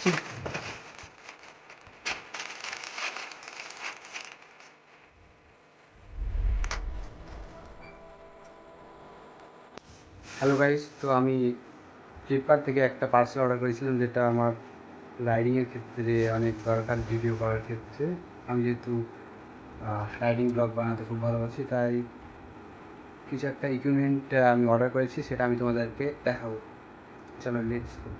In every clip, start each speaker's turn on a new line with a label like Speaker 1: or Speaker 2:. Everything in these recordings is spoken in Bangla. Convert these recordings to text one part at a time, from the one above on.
Speaker 1: হ্যালো গাইস, তো আমি ফ্লিপকার্ট থেকে একটা পার্সেল অর্ডার করেছিলাম, যেটা আমার রাইডিংয়ের ক্ষেত্রে অনেক দরকার। ভিডিও করার ক্ষেত্রে আমি যেহেতু রাইডিং ব্লগ বানাতে খুব ভালোবাসি, তাই কিছু একটা ইকুইপমেন্ট আমি অর্ডার করেছি, সেটা আমি তোমাদেরকে দেখাবো। চলো লেটস গো।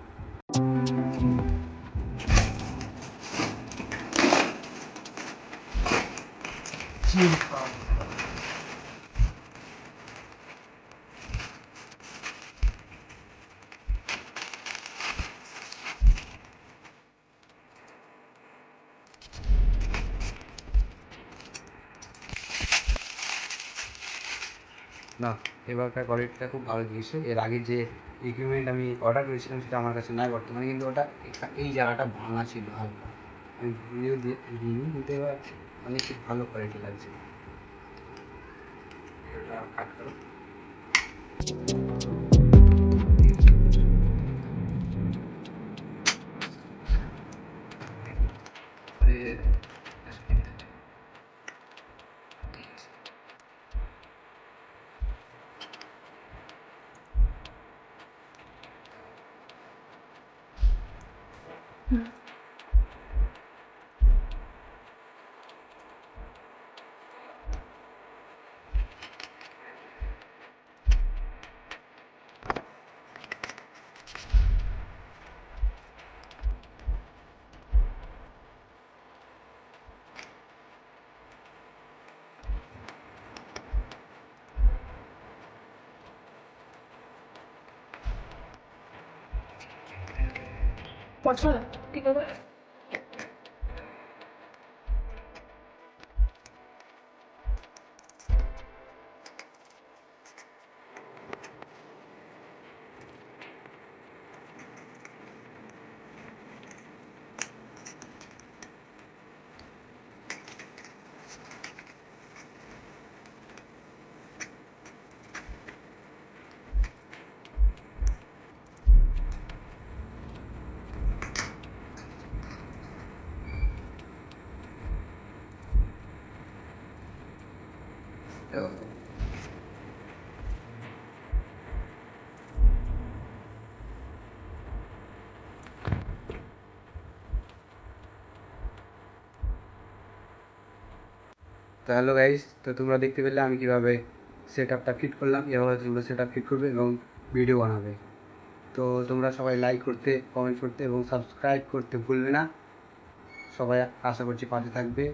Speaker 1: না, এবারকার কোয়ালিটিটা খুব ভালো দিয়েছে। এর আগে যে ইকুইপমেন্ট আমি অর্ডার করেছিলাম সেটা আমার কাছে নাই বর্তমানে, কিন্তু ওটা এই জায়গাটা ভাঙা ছিল হালকা। আমি ভিডিও দিইনি, কিন্তু এবার অনেক ভালো কোয়ালিটি লাগছে। কাট করো। ঠিক আছে। তো হ্যালো গাইস, তো তোমরা দেখতে পেলে আমি কীভাবে সেট আপটা ফিট করলাম। এভাবে তোমরা সেট আপ ফিট করবে এবং ভিডিও বানাবে। তো তোমরা সবাই লাইক করতে, কমেন্ট করতে এবং সাবস্ক্রাইব করতে ভুলবে না। সবাই আশা করছি পাশে থাকবে।